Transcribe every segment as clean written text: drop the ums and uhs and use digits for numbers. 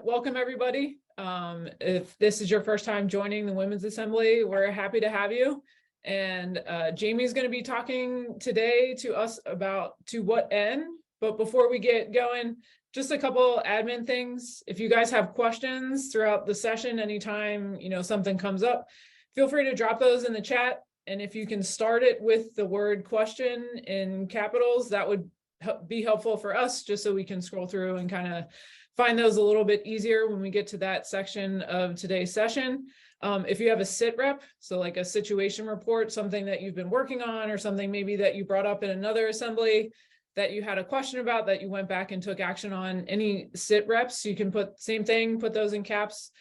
Welcome, everybody. If this is your first time joining the Women's Assembly, we're happy to have you. And Jamie's going to be talking today to us about to what end. But before we get going, just a couple admin things. If you guys have questions throughout the session, anytime something comes up, feel free to drop those in the chat. And if you can start it with the word question in capitals, that would be helpful for us, just so we can scroll through and kind of find those a little bit easier when we get to that section of today's session. If you have a sit rep, so like a situation report, something that you've been working on, or something maybe that you brought up in another assembly that you had a question about that you went back and took action on, any sit reps, you can put those in caps,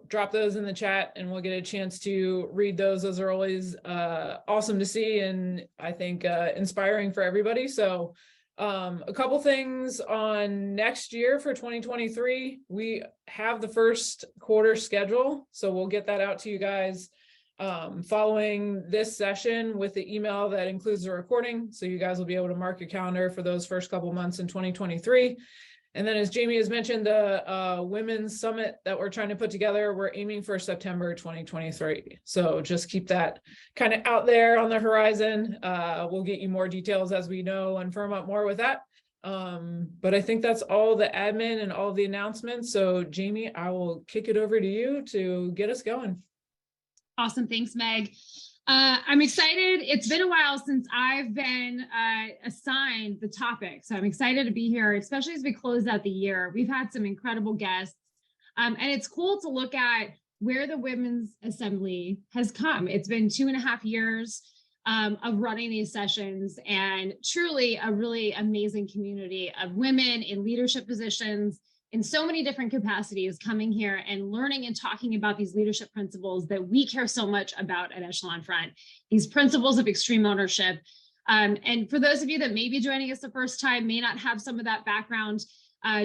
drop those in the chat, and we'll get a chance to read those. Those are always awesome to see, and I think inspiring for everybody. So a couple things on next year for 2023. We have the first quarter schedule, so we'll get that out to you guys following this session with the email that includes the recording, so you guys will be able to mark your calendar for those first couple months in 2023. And then, as Jamie has mentioned, the Women's Summit that we're trying to put together, we're aiming for September 2023. So just keep that kind of out there on the horizon. We'll get you more details as we know and firm up more with that. But I think that's all the admin and all the announcements. So Jamie, I will kick it over to you to get us going. Awesome. Thanks, Meg. I'm excited. It's been a while since I've been assigned the topic, so I'm excited to be here, especially as we close out the year. We've had some incredible guests, and it's cool to look at where the Women's Assembly has come. It's been 2.5 years of running these sessions, and truly a really amazing community of women in leadership positions in so many different capacities coming here and learning and talking about these leadership principles that we care so much about at Echelon Front, these principles of extreme ownership. And for those of you that may be joining us the first time, may not have some of that background,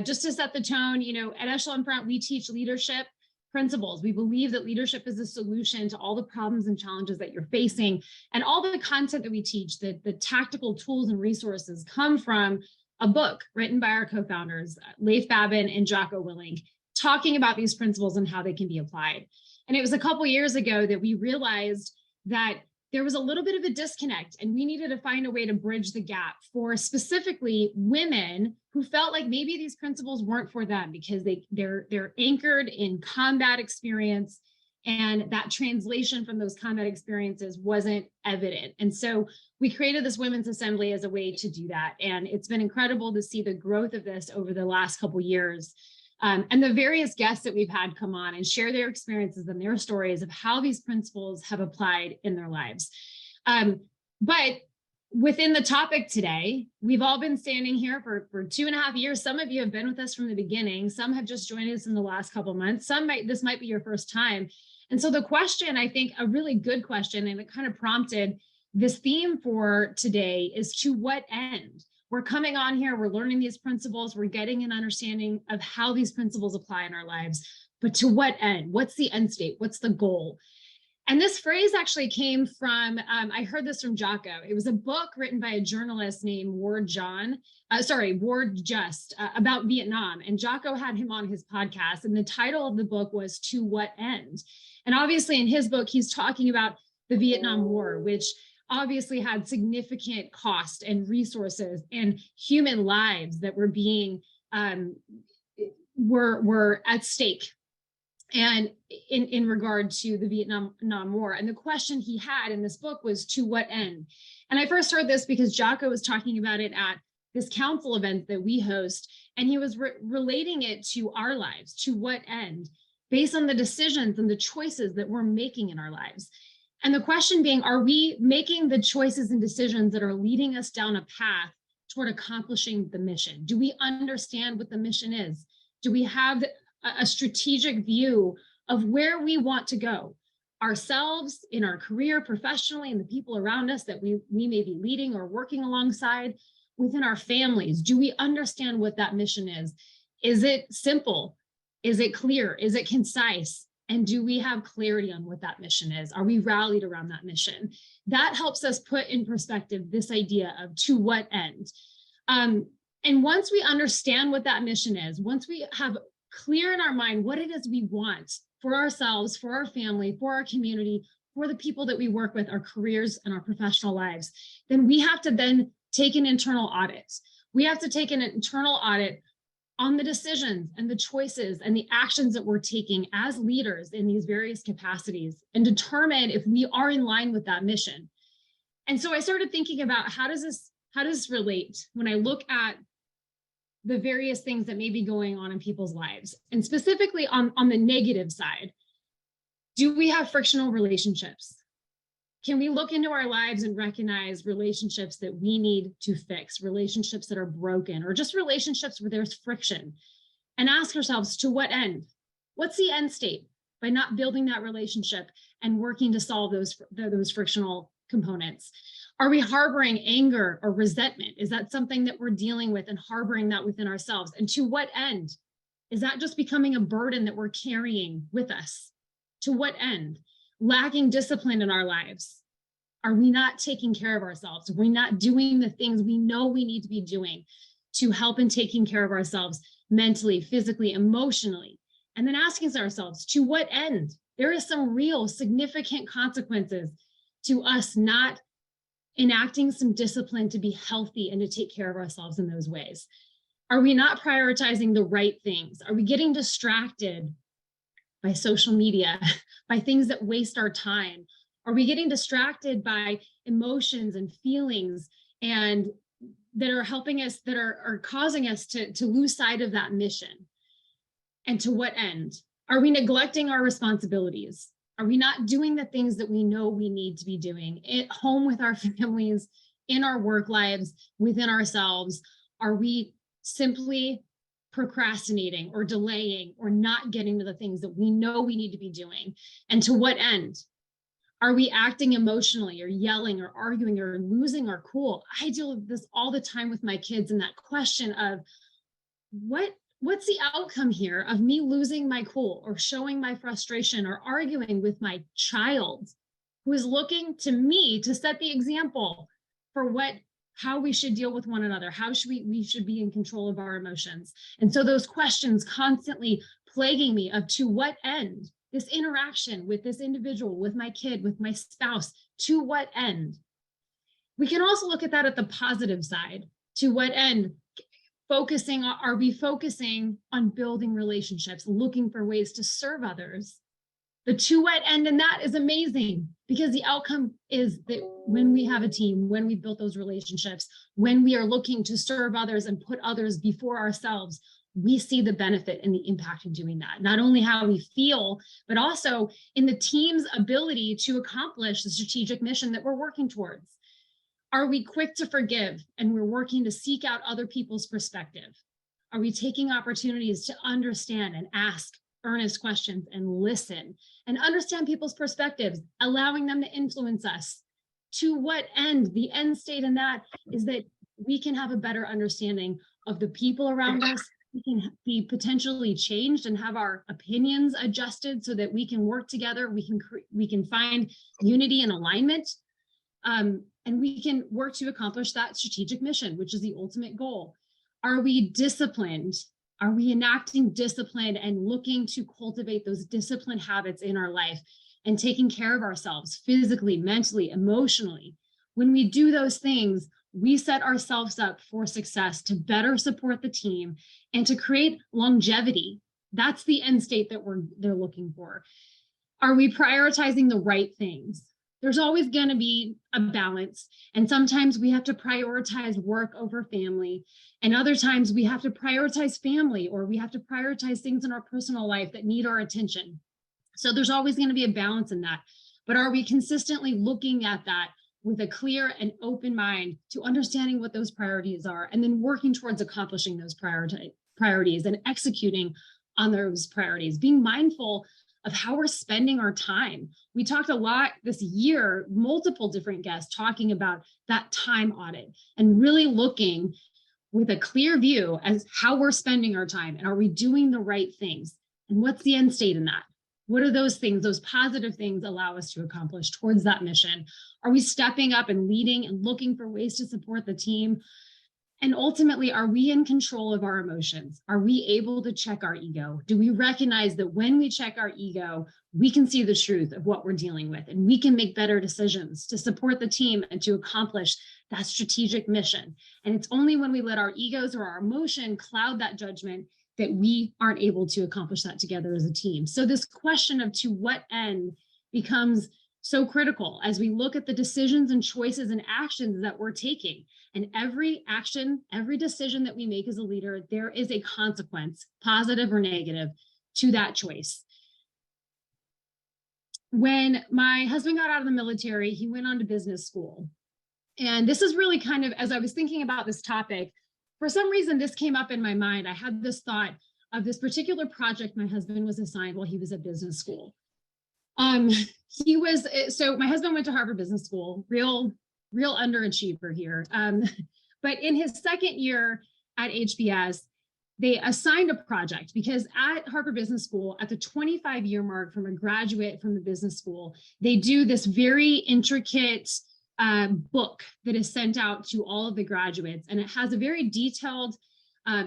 just to set the tone, at Echelon Front, we teach leadership principles. We believe that leadership is a solution to all the problems and challenges that you're facing. And all the content that we teach, the tactical tools and resources, come from a book written by our co-founders, Leif Babin and Jocko Willink, talking about these principles and how they can be applied. And it was a couple years ago that we realized that there was a little bit of a disconnect, and we needed to find a way to bridge the gap for specifically women who felt like maybe these principles weren't for them because they're anchored in combat experience, and that translation from those combat experiences wasn't evident. And so we created this Women's Assembly as a way to do that. And it's been incredible to see the growth of this over the last couple years. And the various guests that we've had come on and share their experiences and their stories of how these principles have applied in their lives. But within the topic today, we've all been standing here for 2.5 years. Some of you have been with us from the beginning. Some have just joined us in the last couple months. This might be your first time. And so the question, I think a really good question, and it kind of prompted this theme for today, is to what end? We're coming on here, we're learning these principles, we're getting an understanding of how these principles apply in our lives, but to what end? What's the end state? What's the goal? And this phrase actually came from, I heard this from Jocko. It was a book written by a journalist named Ward Just, about Vietnam. And Jocko had him on his podcast, and the title of the book was To What End? And obviously in his book, he's talking about the Vietnam War, which obviously had significant cost and resources and human lives that were being were at stake, and in regard to the Vietnam War. And the question he had in this book was, to what end? And I first heard this because Jocko was talking about it at this council event that we host, and he was relating it to our lives. To what end? Based on the decisions and the choices that we're making in our lives. And the question being, are we making the choices and decisions that are leading us down a path toward accomplishing the mission? Do we understand what the mission is? Do we have a strategic view of where we want to go? Ourselves, in our career, professionally, and the people around us that we may be leading or working alongside, within our families. Do we understand what that mission is? Is it simple? Is it clear? Is it concise? And do we have clarity on what that mission is? Are we rallied around that mission? That helps us put in perspective this idea of to what end. And once we understand what that mission is, once we have clear in our mind what it is we want for ourselves, for our family, for our community, for the people that we work with, our careers and our professional lives, then we have to then take an internal audit. We have to take an internal audit on the decisions and the choices and the actions that we're taking as leaders in these various capacities and determine if we are in line with that mission. And so I started thinking about how does this relate when I look at the various things that may be going on in people's lives, and specifically on the negative side. Do we have frictional relationships? Can we look into our lives and recognize relationships that we need to fix, relationships that are broken, or just relationships where there's friction, and ask ourselves, to what end? What's the end state by not building that relationship and working to solve those frictional components? Are we harboring anger or resentment? Is that something that we're dealing with and harboring that within ourselves? And to what end? Is that just becoming a burden that we're carrying with us? To what end? Lacking discipline in our lives. Are we not taking care of ourselves? Are we not doing the things we know we need to be doing to help in taking care of ourselves mentally, physically, emotionally? And then asking ourselves, to what end? There is some real significant consequences to us not enacting some discipline to be healthy and to take care of ourselves in those ways. Are we not prioritizing the right things? Are we getting distracted by social media, by things that waste our time? Are we getting distracted by emotions and feelings and that are helping us, that are causing us to lose sight of that mission? And to what end? Are we neglecting our responsibilities? Are we not doing the things that we know we need to be doing at home with our families, in our work lives, within ourselves? Are we simply procrastinating or delaying or not getting to the things that we know we need to be doing? And to what end? Are we acting emotionally or yelling or arguing or losing our cool? I deal with this all the time with my kids, and that question of what's the outcome here of me losing my cool or showing my frustration or arguing with my child who is looking to me to set the example for how we should deal with one another, how we should be in control of our emotions. And so those questions constantly plaguing me of to what end? This interaction with this individual, with my kid, with my spouse, to what end? We can also look at that at the positive side. To what end? Are we focusing on building relationships, looking for ways to serve others? The to what end in that is amazing, because the outcome is that when we have a team, when we've built those relationships, when we are looking to serve others and put others before ourselves, we see the benefit and the impact of doing that. Not only how we feel, but also in the team's ability to accomplish the strategic mission that we're working towards. Are we quick to forgive and we're working to seek out other people's perspective? Are we taking opportunities to understand and ask earnest questions and listen and understand people's perspectives, allowing them to influence us? To what end? The end state in that is that we can have a better understanding of the people around us. We can be potentially changed and have our opinions adjusted so that we can work together. We can find unity and alignment. And we can work to accomplish that strategic mission, which is the ultimate goal. Are we disciplined? Are we enacting discipline and looking to cultivate those discipline habits in our life and taking care of ourselves physically, mentally, emotionally? When we do those things, we set ourselves up for success to better support the team and to create longevity. That's the end state that they're looking for. Are we prioritizing the right things? There's always going to be a balance. And sometimes we have to prioritize work over family. And other times we have to prioritize family, or we have to prioritize things in our personal life that need our attention. So there's always going to be a balance in that. But are we consistently looking at that with a clear and open mind to understanding what those priorities are, and then working towards accomplishing those priorities and executing on those priorities, being mindful of how we're spending our time? We talked a lot this year, multiple different guests talking about that time audit and really looking with a clear view as how we're spending our time, and are we doing the right things? And what's the end state in that? What are those things, those positive things allow us to accomplish towards that mission? Are we stepping up and leading and looking for ways to support the team? And ultimately, are we in control of our emotions? Are we able to check our ego? Do we recognize that when we check our ego, we can see the truth of what we're dealing with, and we can make better decisions to support the team and to accomplish that strategic mission? And it's only when we let our egos or our emotion cloud that judgment that we aren't able to accomplish that together as a team. So this question of to what end becomes so critical as we look at the decisions and choices and actions that we're taking. And every action, every decision that we make as a leader, there is a consequence, positive or negative, to that choice. When my husband got out of the military, he went on to business school. And this is really kind of, as I was thinking about this topic, for some reason, this came up in my mind. I had this thought of this particular project my husband was assigned while he was at business school. So my husband went to Harvard Business School, real underachiever here. But in his second year at HBS, they assigned a project because at Harvard Business School, at the 25-year mark from a graduate from the business school, they do this very intricate book that is sent out to all of the graduates. And it has a very detailed,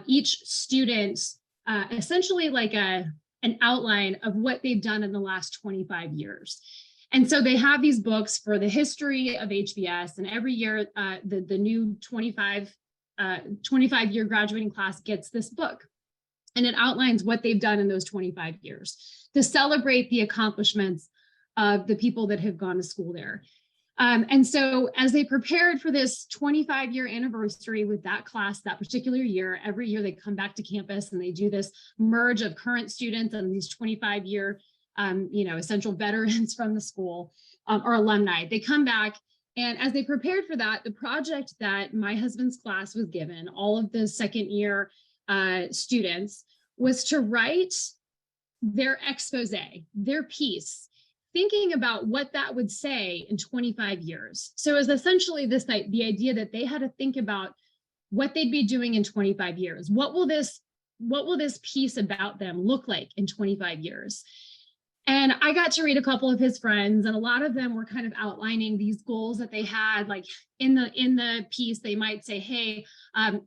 each student, essentially like an outline of what they've done in the last 25 years. And so they have these books for the history of HBS, and every year the new 25-year graduating class gets this book. And it outlines what they've done in those 25 years to celebrate the accomplishments of the people that have gone to school there. And so as they prepared for this 25-year anniversary with that class that particular year, every year they come back to campus and they do this merge of current students and these 25-year essential veterans from the school or alumni. They come back, and as they prepared for that, the project that my husband's class was given, all of the second year students, was to write their expose, their piece, thinking about what that would say in 25 years. So it was essentially the idea that they had to think about what they'd be doing in 25 years. What will this piece about them look like in 25 years? And I got to read a couple of his friends, and a lot of them were kind of outlining these goals that they had. Like in the piece, they might say, hey,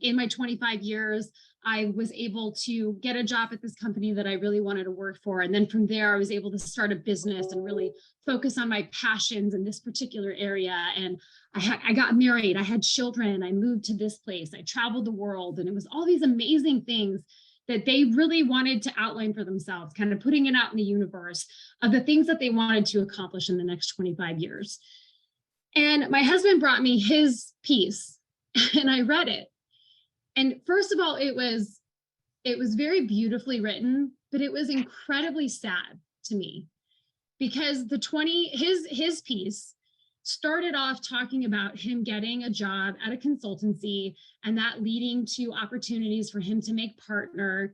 in my 25 years, I was able to get a job at this company that I really wanted to work for. And then from there, I was able to start a business and really focus on my passions in this particular area. And I got married, I had children, I moved to this place, I traveled the world. And it was all these amazing things that they really wanted to outline for themselves, kind of putting it out in the universe of the things that they wanted to accomplish in the next 25 years. And my husband brought me his piece and I read it. And first of all, it was very beautifully written, but it was incredibly sad to me because his piece started off talking about him getting a job at a consultancy and that leading to opportunities for him to make partner.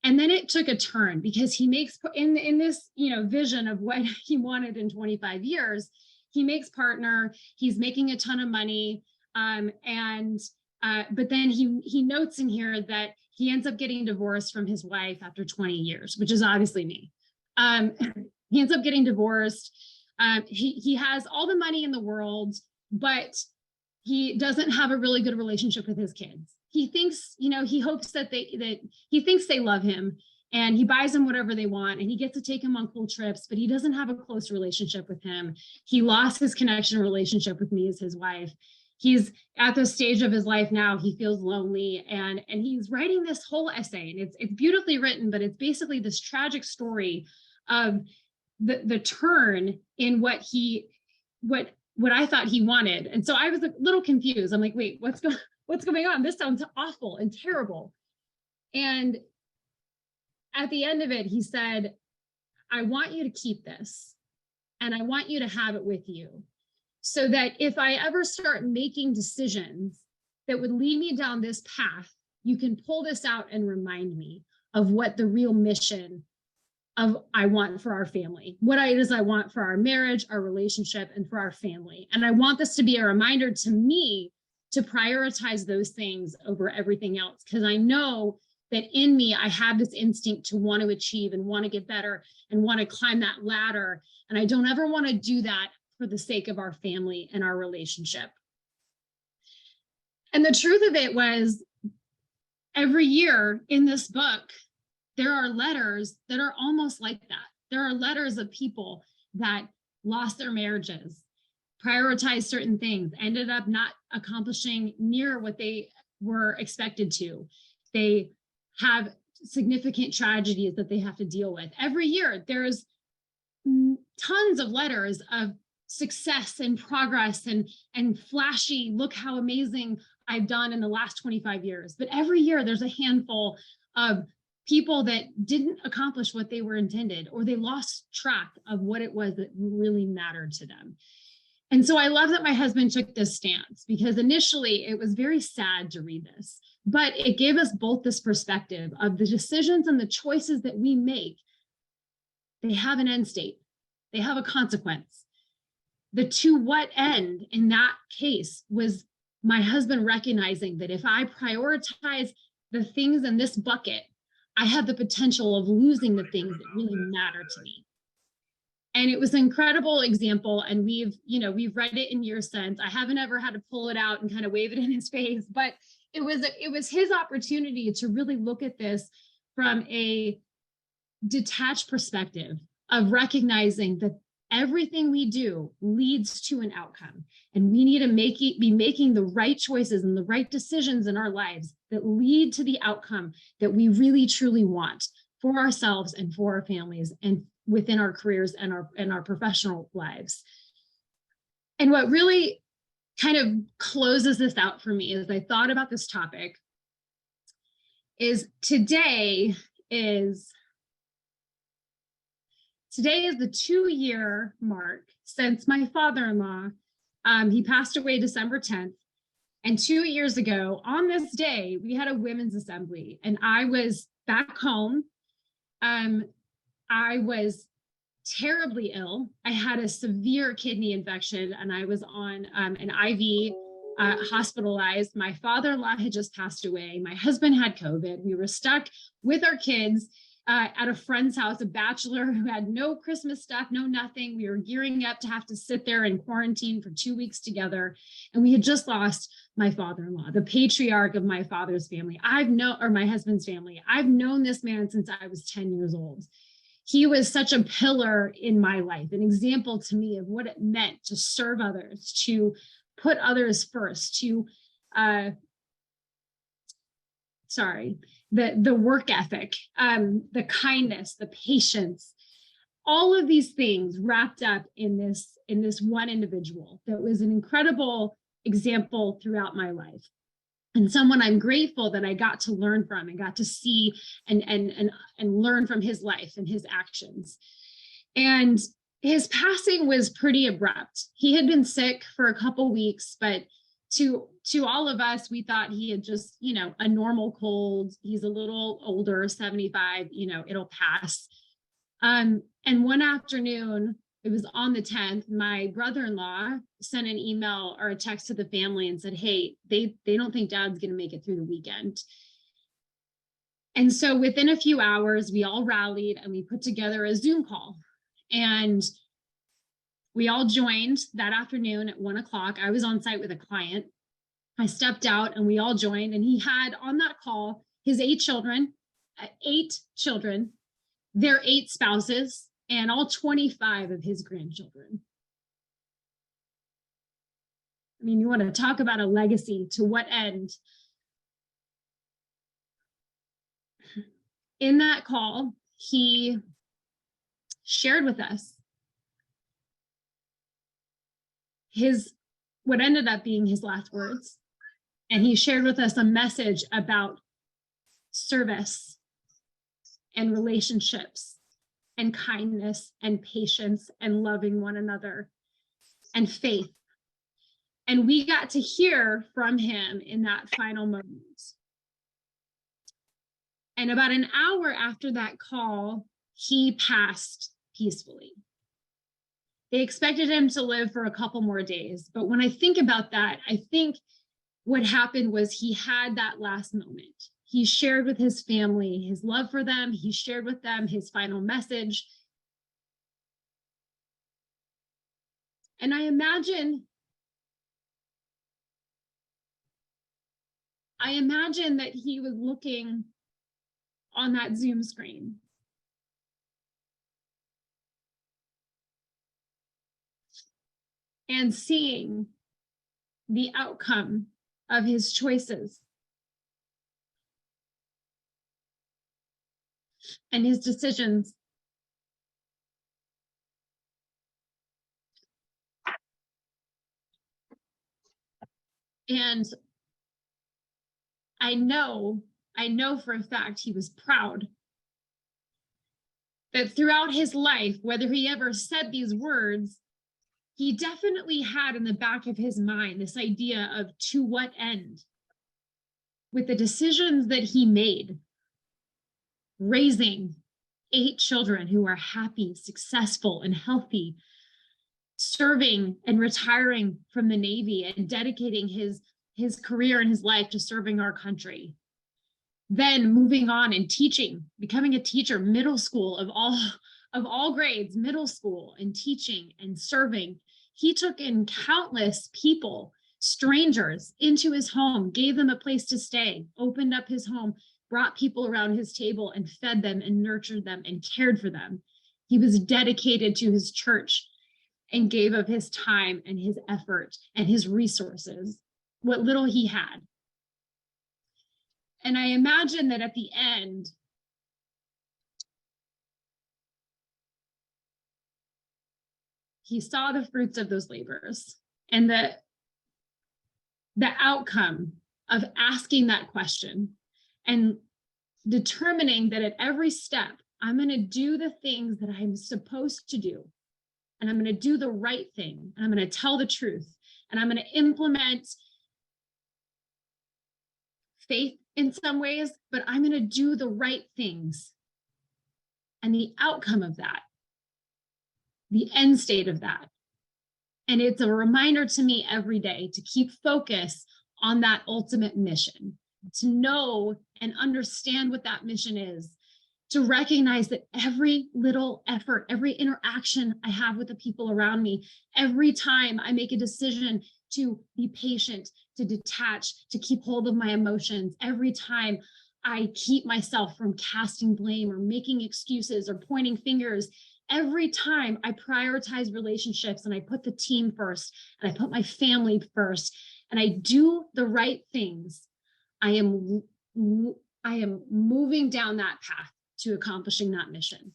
And then it took a turn because he makes in this, vision of what he wanted in 25 years, he makes partner, he's making a ton of money. But then he notes in here that he ends up getting divorced from his wife after 20 years, which is obviously me. He ends up getting divorced. He has all the money in the world, but he doesn't have a really good relationship with his kids. He thinks, he hopes that he thinks they love him, and he buys them whatever they want, and he gets to take them on cool trips, but he doesn't have a close relationship with him. He lost his connection relationship with me as his wife. He's at the stage of his life now, he feels lonely, and he's writing this whole essay, and it's beautifully written, but it's basically this tragic story of the turn in what I thought he wanted. And so I was a little confused. I'm like, wait, what's going on? This sounds awful and terrible. And at the end of it, he said, I want you to keep this, and I want you to have it with you, so that if I ever start making decisions that would lead me down this path, you can pull this out and remind me of what the real mission of I want for our family, what it is I want for our marriage, our relationship, and for our family. And I want this to be a reminder to me to prioritize those things over everything else, because I know that in me, I have this instinct to want to achieve and want to get better and want to climb that ladder. And I don't ever want to do that for the sake of our family and our relationship. And the truth of it was, every year in this book, there are letters that are almost like that. There are letters of people that lost their marriages, prioritized certain things, ended up not accomplishing near what they were expected to. They have significant tragedies that they have to deal with. Every year, there's tons of letters of success and progress and flashy, look how amazing I've done in the last 25 years. But every year there's a handful of people that didn't accomplish what they were intended, or they lost track of what it was that really mattered to them. And so I love that my husband took this stance, because initially it was very sad to read this, but it gave us both this perspective of the decisions and the choices that we make. They have an end state. They have a consequence. The to what end in that case was my husband recognizing that if I prioritize the things in this bucket, I have the potential of losing the things that really matter to me. And it was an incredible example. And we've read it in years since. I haven't ever had to pull it out and kind of wave it in his face, but it was his opportunity to really look at this from a detached perspective of recognizing that everything we do leads to an outcome, and we need to be making the right choices and the right decisions in our lives that lead to the outcome that we really truly want for ourselves and for our families and within our careers and our professional lives. And what really kind of closes this out for me as I thought about this topic is today is the 2-year mark since my father-in-law, he passed away December 10th. And 2 years ago on this day, we had a women's assembly, and I was back home. I was terribly ill. I had a severe kidney infection, and I was on an IV, hospitalized. My father-in-law had just passed away. My husband had COVID. We were stuck with our kids at a friend's house, a bachelor who had no Christmas stuff, no nothing. We were gearing up to have to sit there in quarantine for 2 weeks together. And we had just lost my father-in-law, the patriarch of my father's family. My husband's family. I've known this man since I was 10 years old. He was such a pillar in my life, an example to me of what it meant to serve others, to put others first, to the work ethic, the kindness, the patience, all of these things wrapped up in this one individual that was an incredible example throughout my life, and someone I'm grateful that I got to learn from and got to see and learn from his life and his actions. And his passing was pretty abrupt. He had been sick for a couple weeks, but to all of us, we thought he had just, a normal cold. He's a little older, 75, it'll pass. And one afternoon, it was on the 10th, my brother-in-law sent an email or a text to the family and said, hey, they don't think dad's going to make it through the weekend. And so within a few hours, we all rallied and we put together a Zoom call. And we all joined that afternoon at 1:00. I was on site with a client. I stepped out and we all joined, and he had on that call his 8 children, their 8 spouses, and all 25 of his grandchildren. I mean, you want to talk about a legacy, to what end? In that call, he shared with us what ended up being his last words. And he shared with us a message about service and relationships and kindness and patience and loving one another and faith. And we got to hear from him in that final moment. And about an hour after that call, he passed peacefully. They expected him to live for a couple more days. But when I think about that, I think what happened was he had that last moment. He shared with his family his love for them. He shared with them his final message. And I imagine I imagine that he was looking on that Zoom screen. And seeing the outcome of his choices and his decisions. And I know for a fact he was proud that throughout his life, whether he ever said these words, he definitely had in the back of his mind this idea of to what end, with the decisions that he made, raising 8 children who are happy, successful, and healthy, serving and retiring from the Navy and dedicating his career and his life to serving our country. Then moving on and teaching, becoming a teacher, middle school of all grades, middle school, and teaching and serving. He took in countless people, strangers, into his home, gave them a place to stay, opened up his home, brought people around his table and fed them and nurtured them and cared for them. He was dedicated to his church and gave of his time and his effort and his resources, what little he had. And I imagine that at the end, he saw the fruits of those labors and the outcome of asking that question and determining that at every step, I'm going to do the things that I'm supposed to do. And I'm going to do the right thing. And I'm going to tell the truth. And I'm going to implement faith in some ways, but I'm going to do the right things. And the outcome of that, the end state of that. And it's a reminder to me every day to keep focus on that ultimate mission, to know and understand what that mission is, to recognize that every little effort, every interaction I have with the people around me, every time I make a decision to be patient, to detach, to keep hold of my emotions, every time I keep myself from casting blame or making excuses or pointing fingers, every time I prioritize relationships and I put the team first and I put my family first and I do the right things, I am moving down that path to accomplishing that mission.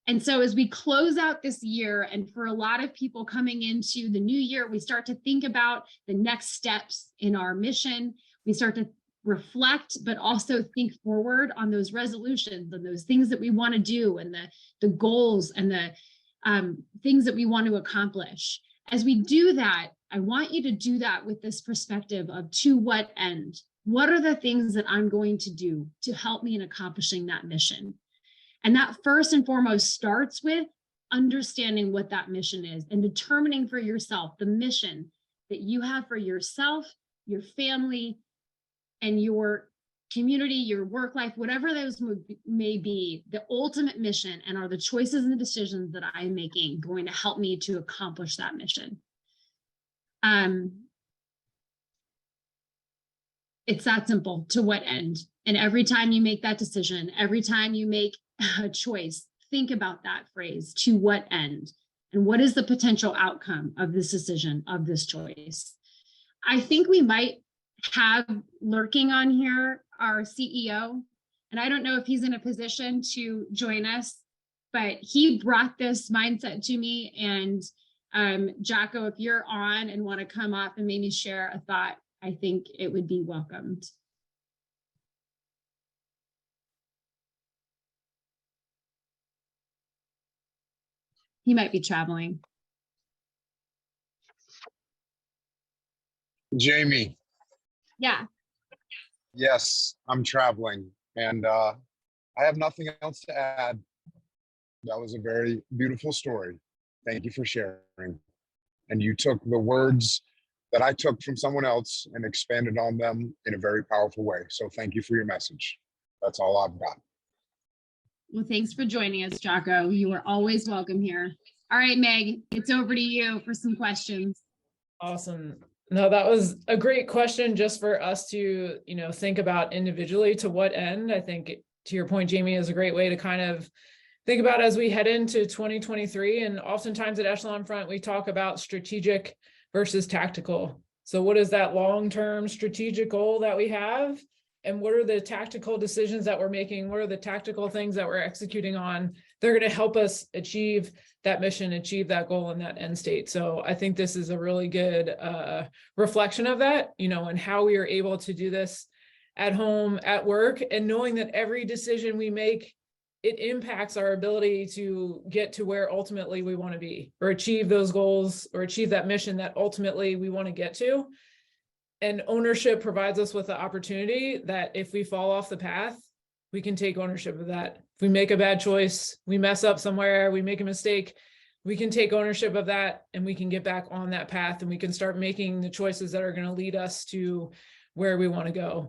And so as we close out this year, and for a lot of people coming into the new year, we start to think about the next steps in our mission. We start to reflect, but also think forward on those resolutions and those things that we want to do and the goals and the things that we want to accomplish. As we do that, I want you to do that with this perspective of to what end? What are the things that I'm going to do to help me in accomplishing that mission? And that first and foremost starts with understanding what that mission is and determining for yourself the mission that you have for yourself, your family, and your community, your work life, whatever those may be, the ultimate mission, and are the choices and the decisions that I'm making going to help me to accomplish that mission? It's that simple. To what end? And every time you make that decision, every time you make a choice, think about that phrase, to what end? And what is the potential outcome of this decision, of this choice? I think we might have lurking on here our CEO, and I don't know if he's in a position to join us, but he brought this mindset to me. And Jocko, if you're on and want to come up and maybe share a thought, I think it would be welcomed. He might be traveling. Jamie. Yeah. Yes, I'm traveling, and I have nothing else to add. That was a very beautiful story. Thank you for sharing. And you took the words that I took from someone else and expanded on them in a very powerful way. So thank you for your message. That's all I've got. Well, thanks for joining us, Jocko. You are always welcome here. All right, Meg, it's over to you for some questions. Awesome. No, that was a great question just for us to, think about individually to what end. I think to your point, Jamie, is a great way to kind of think about as we head into 2023. And oftentimes at Echelon Front, we talk about strategic versus tactical. So what is that long-term strategic goal that we have? And what are the tactical decisions that we're making? What are the tactical things that we're executing on? They're going to help us achieve that mission, achieve that goal in that end state. So I think this is a really good reflection of that, and how we are able to do this at home, at work, and knowing that every decision we make, it impacts our ability to get to where ultimately we want to be, or achieve those goals, or achieve that mission that ultimately we want to get to. And ownership provides us with the opportunity that if we fall off the path, we can take ownership of that. If we make a bad choice, we mess up somewhere, we make a mistake, we can take ownership of that and we can get back on that path, and we can start making the choices that are going to lead us to where we want to go.